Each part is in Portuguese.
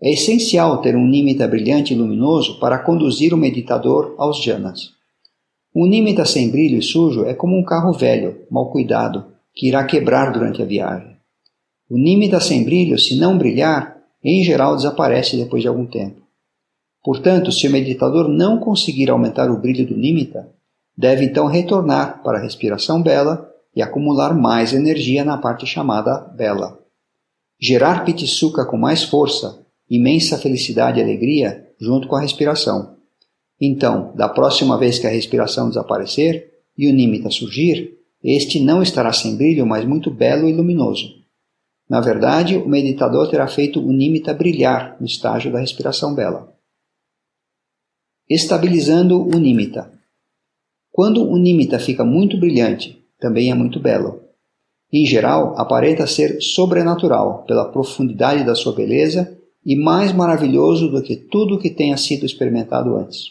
É essencial ter um nímita brilhante e luminoso para conduzir o meditador aos jhanas. Um nímita sem brilho e sujo é como um carro velho, mal cuidado, que irá quebrar durante a viagem. O nímita sem brilho, se não brilhar, em geral desaparece depois de algum tempo. Portanto, se o meditador não conseguir aumentar o brilho do nímita, deve então retornar para a respiração bela e acumular mais energia na parte chamada bela. Gerar piti sukha com mais força, imensa felicidade e alegria junto com a respiração. Então, da próxima vez que a respiração desaparecer e o nímita surgir, este não estará sem brilho, mas muito belo e luminoso. Na verdade, o meditador terá feito o nímita brilhar no estágio da respiração bela. Estabilizando o nímita. Quando o nímita fica muito brilhante, também é muito belo. Em geral, aparenta ser sobrenatural pela profundidade da sua beleza e mais maravilhoso do que tudo que tenha sido experimentado antes.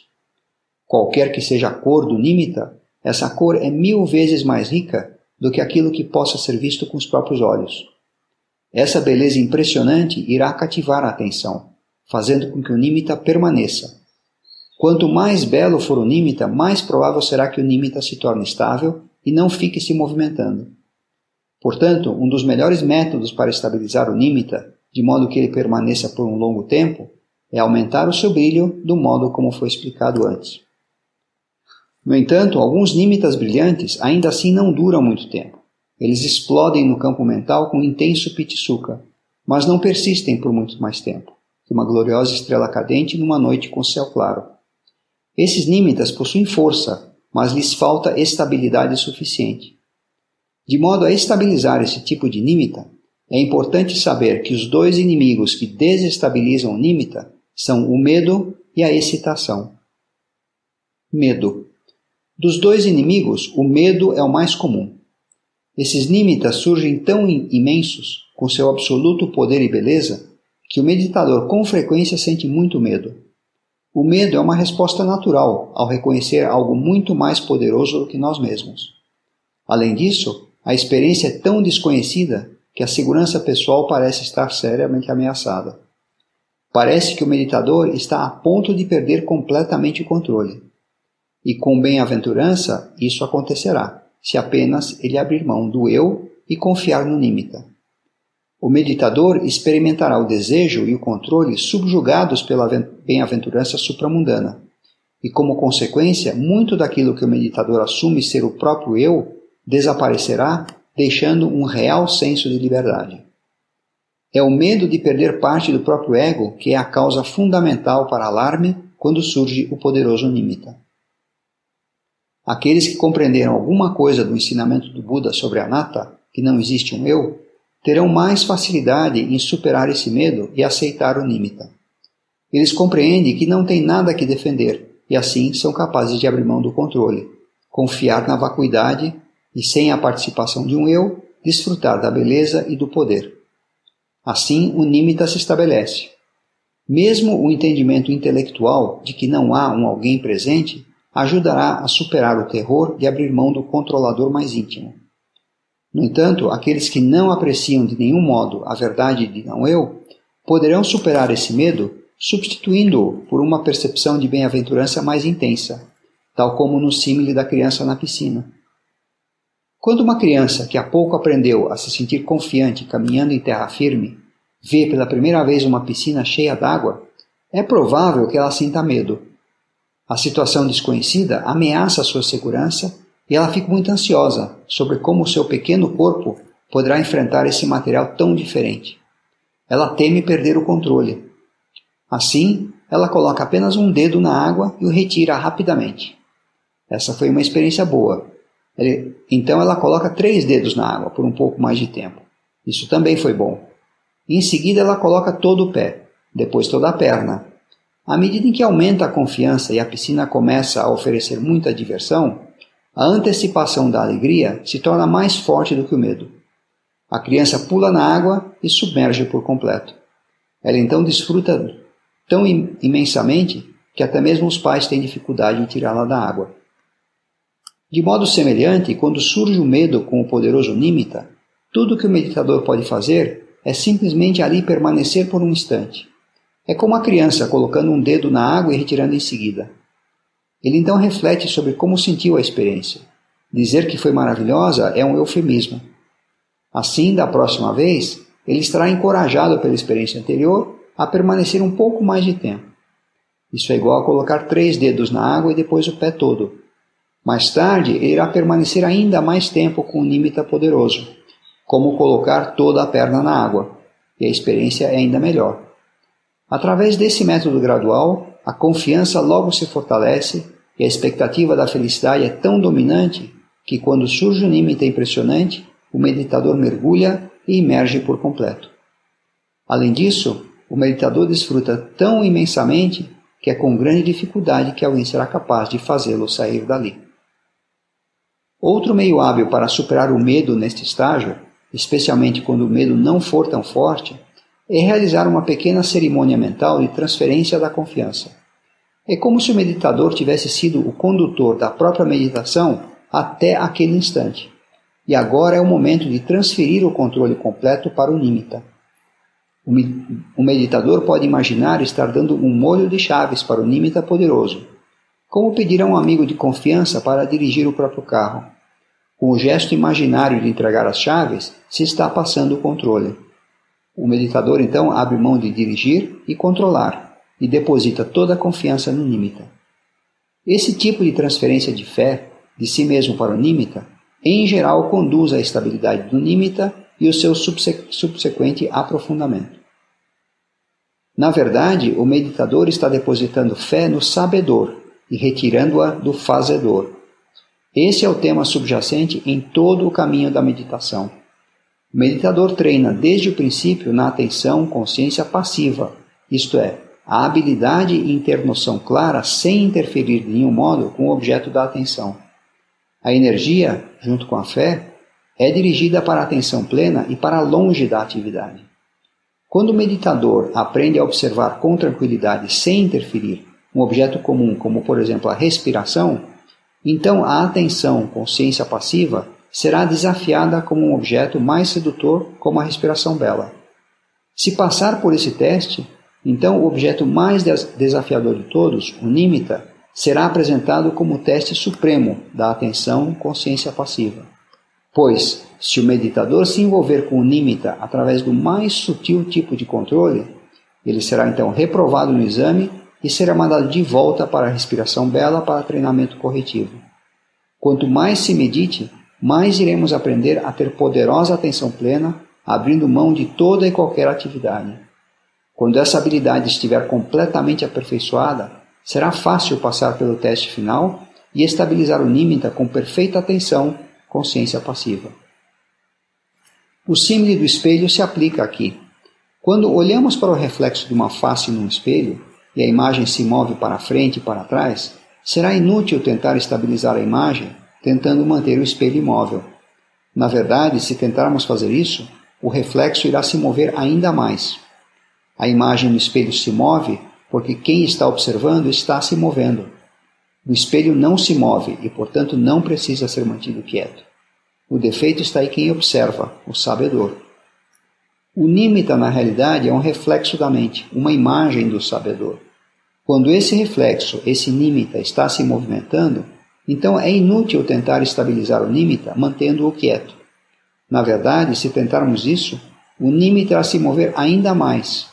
Qualquer que seja a cor do nímita, essa cor é 1000 vezes mais rica do que aquilo que possa ser visto com os próprios olhos. Essa beleza impressionante irá cativar a atenção, fazendo com que o nímita permaneça. Quanto mais belo for o nímita, mais provável será que o nímita se torne estável e não fique se movimentando. Portanto, um dos melhores métodos para estabilizar o nímita, de modo que ele permaneça por um longo tempo, é aumentar o seu brilho do modo como foi explicado antes. No entanto, alguns nímitas brilhantes ainda assim não duram muito tempo. Eles explodem no campo mental com intenso piti sukha, mas não persistem por muito mais tempo que uma gloriosa estrela cadente numa noite com céu claro. Esses nímitas possuem força, mas lhes falta estabilidade suficiente. De modo a estabilizar esse tipo de nímita, é importante saber que os dois inimigos que desestabilizam o nímita são o medo e a excitação. Medo. Dos dois inimigos, o medo é o mais comum. Esses nímitas surgem tão imensos, com seu absoluto poder e beleza, que o meditador com frequência sente muito medo. O medo é uma resposta natural ao reconhecer algo muito mais poderoso do que nós mesmos. Além disso, a experiência é tão desconhecida que a segurança pessoal parece estar seriamente ameaçada. Parece que o meditador está a ponto de perder completamente o controle. E com bem-aventurança isso acontecerá, se apenas ele abrir mão do eu e confiar no nímita. O meditador experimentará o desejo e o controle subjugados pela bem-aventurança supramundana, e como consequência, muito daquilo que o meditador assume ser o próprio eu desaparecerá, deixando um real senso de liberdade. É o medo de perder parte do próprio ego que é a causa fundamental para alarme quando surge o poderoso nímita. Aqueles que compreenderam alguma coisa do ensinamento do Buda sobre Anatta, que não existe um eu, terão mais facilidade em superar esse medo e aceitar o nímita. Eles compreendem que não tem nada que defender e assim são capazes de abrir mão do controle, confiar na vacuidade e, sem a participação de um eu, desfrutar da beleza e do poder. Assim, o nímita se estabelece. Mesmo o entendimento intelectual de que não há um alguém presente ajudará a superar o terror de abrir mão do controlador mais íntimo. No entanto, aqueles que não apreciam de nenhum modo a verdade de não-eu poderão superar esse medo substituindo-o por uma percepção de bem-aventurança mais intensa, tal como no símile da criança na piscina. Quando uma criança que há pouco aprendeu a se sentir confiante caminhando em terra firme vê pela primeira vez uma piscina cheia d'água, é provável que ela sinta medo. A situação desconhecida ameaça a sua segurança e ela fica muito ansiosa sobre como seu pequeno corpo poderá enfrentar esse material tão diferente. Ela teme perder o controle. Assim, ela coloca apenas um dedo na água e o retira rapidamente. Essa foi uma experiência boa. Então ela coloca 3 dedos na água por um pouco mais de tempo. Isso também foi bom. Em seguida ela coloca todo o pé, depois toda a perna. À medida em que aumenta a confiança e a piscina começa a oferecer muita diversão, a antecipação da alegria se torna mais forte do que o medo. A criança pula na água e submerge por completo. Ela então desfruta tão imensamente que até mesmo os pais têm dificuldade em tirá-la da água. De modo semelhante, quando surge o medo com o poderoso nímita, tudo que o meditador pode fazer é simplesmente ali permanecer por um instante. É como a criança colocando um dedo na água e retirando em seguida. Ele então reflete sobre como sentiu a experiência. Dizer que foi maravilhosa é um eufemismo. Assim, da próxima vez, ele estará encorajado pela experiência anterior a permanecer um pouco mais de tempo. Isso é igual a colocar 3 dedos na água e depois o pé todo. Mais tarde, ele irá permanecer ainda mais tempo com o nímita poderoso, como colocar toda a perna na água, e a experiência é ainda melhor. Através desse método gradual, a confiança logo se fortalece e a expectativa da felicidade é tão dominante que quando surge um nímita impressionante, o meditador mergulha e emerge por completo. Além disso, o meditador desfruta tão imensamente que é com grande dificuldade que alguém será capaz de fazê-lo sair dali. Outro meio hábil para superar o medo neste estágio, especialmente quando o medo não for tão forte, é realizar uma pequena cerimônia mental de transferência da confiança. É como se o meditador tivesse sido o condutor da própria meditação até aquele instante. E agora é o momento de transferir o controle completo para o nímita. O meditador pode imaginar estar dando um molho de chaves para o nímita poderoso, como pedir a um amigo de confiança para dirigir o próprio carro. Com o gesto imaginário de entregar as chaves, se está passando o controle. O meditador então abre mão de dirigir e controlar, e deposita toda a confiança no nímita. Esse tipo de transferência de fé, de si mesmo para o nímita, em geral conduz à estabilidade do nímita e o seu subsequente aprofundamento. Na verdade, o meditador está depositando fé no sabedor e retirando-a do fazedor. Esse é o tema subjacente em todo o caminho da meditação. O meditador treina desde o princípio na atenção consciência passiva, isto é, a habilidade em ter noção clara sem interferir de nenhum modo com o objeto da atenção. A energia, junto com a fé, é dirigida para a atenção plena e para longe da atividade. Quando o meditador aprende a observar com tranquilidade sem interferir um objeto comum, como por exemplo a respiração, então a atenção, consciência passiva, será desafiada como um objeto mais sedutor como a respiração bela. Se passar por esse teste, então o objeto mais desafiador de todos, o nímita, será apresentado como o teste supremo da atenção, consciência passiva. Pois, se o meditador se envolver com o nímita através do mais sutil tipo de controle, ele será então reprovado no exame e será mandado de volta para a respiração bela para treinamento corretivo. Quanto mais se medite, mais iremos aprender a ter poderosa atenção plena, abrindo mão de toda e qualquer atividade. Quando essa habilidade estiver completamente aperfeiçoada, será fácil passar pelo teste final e estabilizar o nímita com perfeita atenção, consciência passiva. O símile do espelho se aplica aqui. Quando olhamos para o reflexo de uma face num espelho e a imagem se move para frente e para trás, será inútil tentar estabilizar a imagem tentando manter o espelho imóvel. Na verdade, se tentarmos fazer isso, o reflexo irá se mover ainda mais. A imagem no espelho se move porque quem está observando está se movendo. O espelho não se move e, portanto, não precisa ser mantido quieto. O defeito está em quem observa, o sabedor. O nímita, na realidade, é um reflexo da mente, uma imagem do sabedor. Quando esse reflexo, esse nímita, está se movimentando, então é inútil tentar estabilizar o nímita mantendo-o quieto. Na verdade, se tentarmos isso, o nímita irá se mover ainda mais.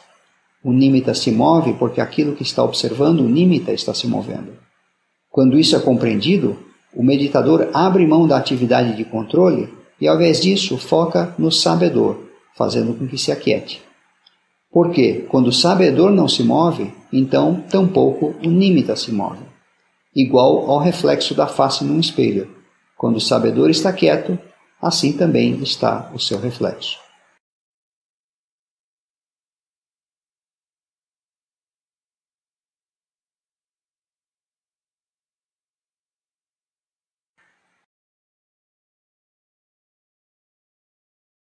O nímita se move porque aquilo que está observando o nímita está se movendo. Quando isso é compreendido, o meditador abre mão da atividade de controle e, ao invés disso, foca no sabedor, fazendo com que se aquiete. Porque, quando o sabedor não se move, então, tampouco o nímita se move. Igual ao reflexo da face num espelho. Quando o sabedor está quieto, assim também está o seu reflexo.